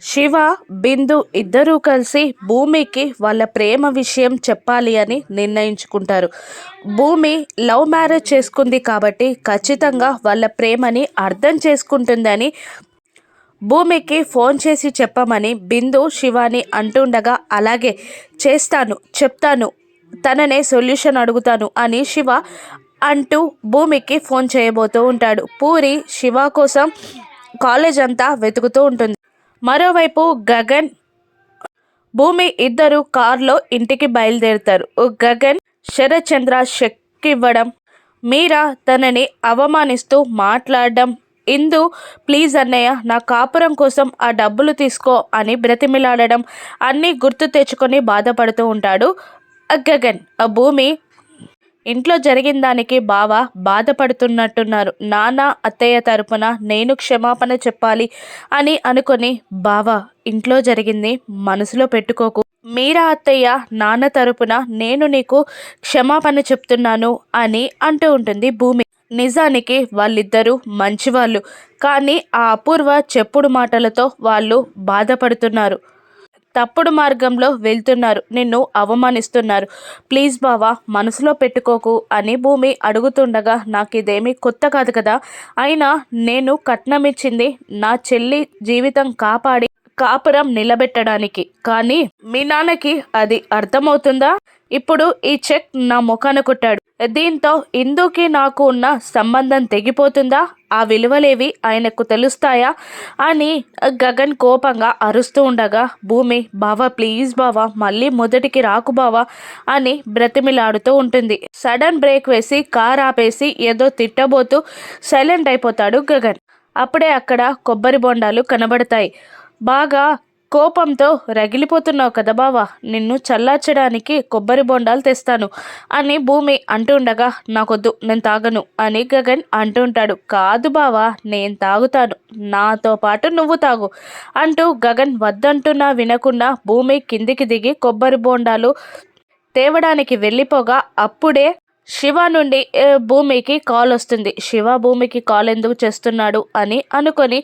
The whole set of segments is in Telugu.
శివ, బిందు ఇద్దరూ కలిసి భూమికి వాళ్ళ ప్రేమ విషయం చెప్పాలి అని నిర్ణయించుకుంటారు. భూమి లవ్ మ్యారేజ్ చేసుకుంది కాబట్టి ఖచ్చితంగా వాళ్ళ ప్రేమని అర్థం చేసుకుంటుందని భూమికి ఫోన్ చేసి చెప్పమని బిందు శివాని అంటుండగా, అలాగే చేస్తాను, చెప్తాను, తననే సొల్యూషన్ అడుగుతాను అని శివ అంటూ భూమికి ఫోన్ చేయబోతూ ఉంటాడు. పూరి శివ కోసం కాలేజ్ అంతా వెతుకుతూ ఉంటుంది. మరోవైపు గగన్, భూమి ఇద్దరు కారులో ఇంటికి బయలుదేరుతారు. గగన్ శరత్ చంద్ర చెక్ ఇవ్వడం, మీరా తనని అవమానిస్తూ మాట్లాడడం, ఇందు ప్లీజ్ అన్నయ్య నా కాపురం కోసం ఆ డబ్బులు తీసుకో అని బ్రతిమిలాడడం అన్నీ గుర్తు తెచ్చుకొని బాధపడుతూ ఉంటాడు గగన్. భూమి ఇంట్లో జరిగిన దానికి బావ బాధపడుతున్నట్టున్నారు. నాన్న అత్తయ్య తరపున నేను క్షమాపణ చెప్పాలి అని అనుకొని, బావ ఇంట్లో జరిగింది మనసులో పెట్టుకోకు, మీరా అత్తయ్య నాన్న తరపున నేను నీకు క్షమాపణ చెప్తున్నాను అని అంటూ ఉంటుంది భూమి. నిజానికి వాళ్ళిద్దరూ మంచివాళ్ళు, కానీ ఆ అపూర్వ చెప్పుడు మాటలతో వాళ్ళు బాధపడుతున్నారు. తప్పుడు మార్గంలో వెళ్తున్నారు, నిన్ను అవమానిస్తున్నారు, ప్లీజ్ బావా మనసులో పెట్టుకోకు అని భూమి అడుగుతుండగా, నాకు ఇదేమీ కొత్త కాదు కదా, అయినా నేను కట్నమిచ్చింది నా చెల్లి జీవితం కాపాడి కాపురం నిలబెట్టడానికి, కానీ మీ నాన్నకి అది అర్థమవుతుందా? ఇప్పుడు ఈ చెక్ నా ముఖాన కొట్టాడు, దీంతో ఇందుకి నాకు ఉన్న సంబంధం తెగిపోతుందా? ఆ విలువలేవి ఆయనకు తెలుస్తాయా అని గగన్ కోపంగా అరుస్తూ ఉండగా, భూమి బావా ప్లీజ్ బావా మళ్ళీ మొదటికి రాకు బావా అని బ్రతిమిలాడుతూ ఉంటుంది. సడన్ బ్రేక్ వేసి కార్ ఆపేసి ఏదో తిట్టబోతూ సైలెంట్ అయిపోతాడు గగన్. అప్పుడే అక్కడ కొబ్బరి బొండాలు కనబడతాయి. బాగా కోపంతో రగిలిపోతున్నావు కదా బావా, నిన్ను చల్లార్చడానికి కొబ్బరి బొండాలు తెస్తాను అని భూమి అంటుండగా, నాకొద్దు నేను తాగను అని గగన్ అంటుంటాడు. కాదు బావా నేను తాగుతాను, నాతో పాటు నువ్వు తాగు అంటూ గగన్ వద్దంటున్నా వినకుండా భూమి కిందికి దిగి కొబ్బరి బొండాలు తేవడానికి వెళ్ళిపోగా, అప్పుడే శివ నుండి భూమికి కాల్ వస్తుంది. శివ భూమికి కాల్ ఎందుకు చేస్తున్నాడు అని అనుకొని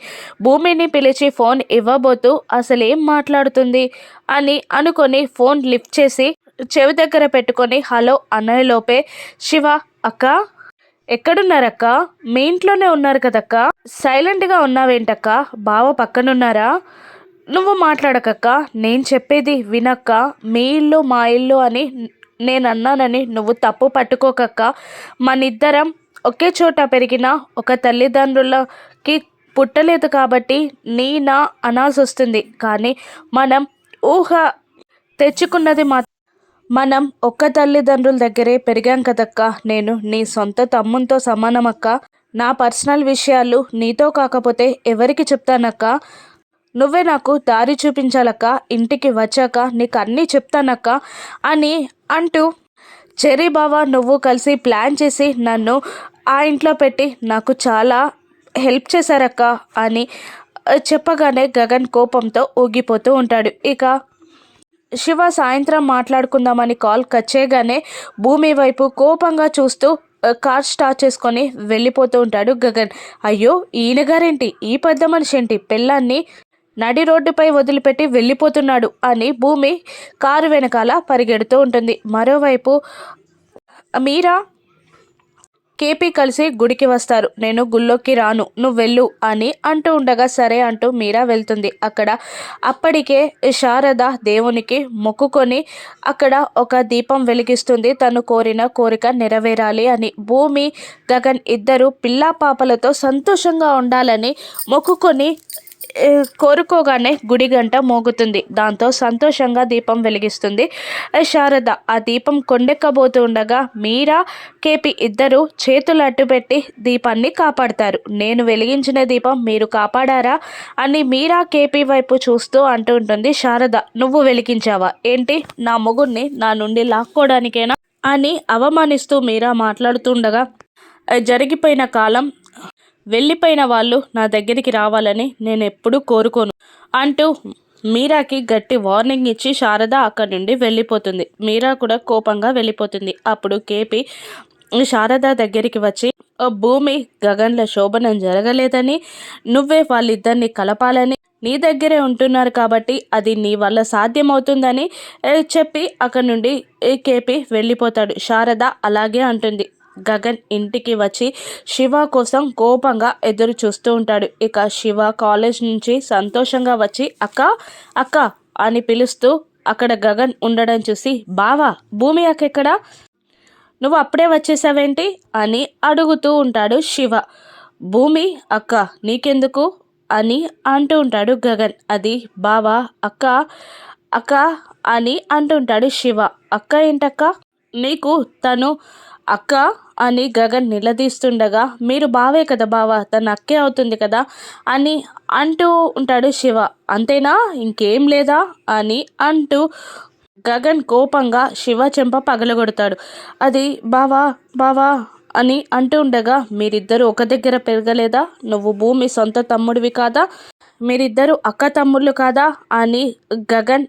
భూమిని పిలిచి ఫోన్ ఇవ్వబోతూ అసలేం మాట్లాడుతుంది అని అనుకొని ఫోన్ లిఫ్ట్ చేసి చెవి దగ్గర పెట్టుకొని హలో అనేలోపే శివ, అక్క ఎక్కడున్నారక్క, మీ ఇంట్లోనే ఉన్నారు కదక్క, సైలెంట్గా ఉన్నావేంటక్క, బావ పక్కనున్నారా, నువ్వు మాట్లాడకక్క, నేను చెప్పేది వినక్క, మీ ఇల్లు మా ఇల్లు అని నేను అన్నానని నువ్వు తప్పు పట్టుకోకక్క, మనిద్దరం ఒకే చోట పెరిగిన ఒక తల్లిదండ్రులకి పుట్టలేదు కాబట్టి నీ నా అనాల్సి వస్తుంది, కానీ మనం ఊహ తెచ్చుకున్నది మనం ఒక్క తల్లిదండ్రుల దగ్గరే పెరిగాం కదక్క, నేను నీ సొంత తమ్మునితో సమానమక్క, నా పర్సనల్ విషయాలు నీతో కాకపోతే ఎవరికి చెప్తానక్క, నువ్వే నాకు దారి చూపించాలక్క, ఇంటికి వచ్చాక నీకు అన్నీ చెప్తానక్క అని అంటూ, చెరీ బావా నువ్వు కలిసి ప్లాన్ చేసి నన్ను ఆ ఇంట్లో పెట్టి నాకు చాలా హెల్ప్ చేశారక్క అని చెప్పగానే గగన్ కోపంతో ఊగిపోతూ ఉంటాడు. ఇక శివ సాయంత్రం మాట్లాడుకుందామని కాల్ కట్ చేయగానే భూమి వైపు కోపంగా చూస్తూ కార్ స్టార్ట్ చేసుకొని వెళ్ళిపోతూ ఉంటాడు గగన్. అయ్యో ఈయన గారేంటి, ఈ పెద్ద మనిషి ఏంటి పెళ్ళాన్ని నడి రోడ్డుపై వదిలిపెట్టి వెళ్ళిపోతున్నాడు అని భూమి కారు వెనకాల పరిగెడుతూ ఉంటుంది. మరోవైపు మీరా కేపీ కలిసి గుడికి వస్తారు. నేను గుళ్ళోకి రాను, నువ్వు వెళ్ళు అని అంటూ ఉండగా సరే అంటూ మీరా వెళ్తుంది. అక్కడ అప్పటికే శారద దేవునికి మొక్కుకొని అక్కడ ఒక దీపం వెలిగిస్తుంది, తను కోరిన కోరిక నెరవేరాలి అని. భూమి గగన్ ఇద్దరు పిల్లా పాపలతో సంతోషంగా ఉండాలని మొక్కుకొని కోరుకోగానే గుడి గంట మోగుతుంది. దాంతో సంతోషంగా దీపం వెలిగిస్తుంది శారద. ఆ దీపం కొండెక్కబోతూ ఉండగా మీరా కేపీ ఇద్దరు చేతులు అడ్డుపెట్టి దీపాన్ని కాపాడతారు. నేను వెలిగించిన దీపం మీరు కాపాడారా అని మీరా కేపీ వైపు చూస్తూ అంటూ ఉంటుంది శారద. నువ్వు వెలిగించావా ఏంటి, నా మొగుడిని నా నుండి లాక్కోవడానికేనా అని అవమానిస్తూ మీరా మాట్లాడుతుండగా, జరిగిపోయిన కాలం వెళ్ళిపోయిన వాళ్ళు నా దగ్గరికి రావాలని నేను ఎప్పుడూ కోరుకోను అంటూ మీరాకి గట్టి వార్నింగ్ ఇచ్చి శారద అక్కడి నుండి వెళ్ళిపోతుంది. మీరా కూడా కోపంగా వెళ్ళిపోతుంది. అప్పుడు కేపీ శారద దగ్గరికి వచ్చి, భూమి గగన్ల శోభనం జరగలేదని, నువ్వే వాళ్ళిద్దరిని కలపాలని నీ దగ్గరే ఉంటున్నారు కాబట్టి అది నీ వల్ల సాధ్యమవుతుందని చెప్పి అక్కడి నుండి కేపి వెళ్ళిపోతాడు. శారద అలాగే అంటుంది. గగన్ ఇంటికి వచ్చి శివ కోసం కోపంగా ఎదురు చూస్తూ ఉంటాడు. ఇక శివ కాలేజ్ నుంచి సంతోషంగా వచ్చి అక్క అక్క అని పిలుస్తూ అక్కడ గగన్ ఉండడం చూసి, బావా భూమి అక్క ఎక్కడా, నువ్వు అప్పుడే వచ్చేసావేంటి అని అడుగుతూ ఉంటాడు శివ. భూమి అక్క నీకెందుకు అని అంటూ ఉంటాడు గగన్. అది బావా అక్క అక్క అని అంటుంటాడు శివ. అక్క ఏంటక్క, నీకు తను అక్క అని గగన్ నిలదీస్తుండగా, మీరు బావే కదా బావా, తన అక్కే అవుతుంది కదా అని అంటూ ఉంటాడు శివ. అంతేనా, ఇంకేం లేదా అని అంటూ గగన్ కోపంగా శివ చెంప పగలగొడతాడు. అది బావా బావా అని అంటూ ఉండగా, మీరిద్దరూ ఒక దగ్గర పెరగలేదా, నువ్వు భూమి సొంత తమ్ముడివి కాదా, మీరిద్దరు అక్క తమ్ముళ్ళు కాదా అని గగన్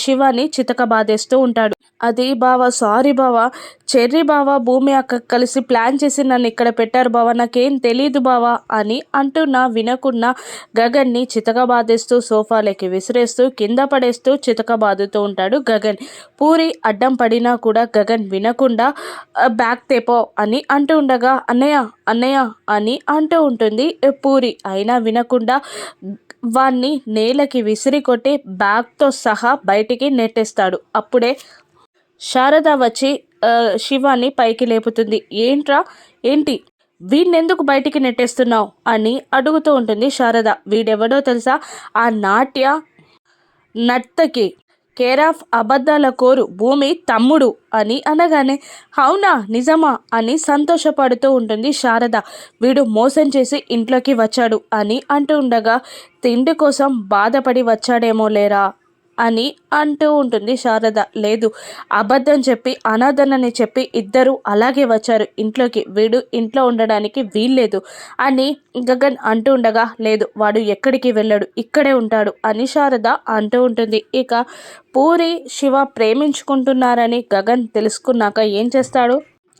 శివాని చితక బాధేస్తూ ఉంటాడు. అది బావా సారీ బావా, చెర్రీ బావా భూమి అక్క కలిసి ప్లాన్ చేసి నన్ను ఇక్కడ పెట్టారు బావా, నాకేం తెలీదు బావా అని అంటున్నా వినకుండా గగన్ని చితక బాధేస్తూ సోఫాలకి విసిరేస్తూ కింద పడేస్తూ చితక బాదుతూ ఉంటాడు గగన్. పూరి అడ్డం పడినా కూడా గగన్ వినకుండా బ్యాక్ తేపో అని అంటూ ఉండగా, అన్నయ్య అన్నయ్య అని అంటూ ఉంటుంది పూరి. అయినా వినకుండా వాణ్ణి నేలకి విసిరి కొట్టి బ్యాగ్తో సహా బయటికి నెట్టేస్తాడు. అప్పుడే శారద వచ్చి శివాని పైకి లేపుతుంది. ఏంట్రా ఏంటి, వీణ్ణెందుకు బయటికి నెట్టేస్తున్నావు అని అడుగుతూ ఉంటుంది శారద. వీడెవడో తెలుసా, ఆ నాట్య నర్తకి కేర్ ఆఫ్ అబద్ధాల కోరు భూమి తమ్ముడు అని అనగానే, అవునా నిజమా అని సంతోషపడుతూ ఉంటుంది శారద. వీడు మోసం చేసి ఇంట్లోకి వచ్చాడు అని అంటూ ఉండగా, తిండి కోసం బాధపడి వచ్చాడేమో లేరా అని అంటూ ఉంటుంది శారద. లేదు, అబద్ధం చెప్పి అనాథనని చెప్పి ఇద్దరు అలాగే వచ్చారు ఇంట్లోకి, వీడు ఇంట్లో ఉండడానికి వీల్లేదు అని గగన్ అంటూ ఉండగా, లేదు వాడు ఎక్కడికి వెళ్ళాడు, ఇక్కడే ఉంటాడు అని శారద అంటూ ఉంటుంది. ఇక పూరి శివ ప్రేమించుకుంటున్నారని గగన్ తెలుసుకున్నాక ఏం చేస్తాడు,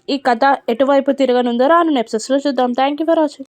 ఈ కథ ఎటువైపు తిరగనుందో రాను ఎపిసోడ్స్లో చూద్దాం. Thank you for watching.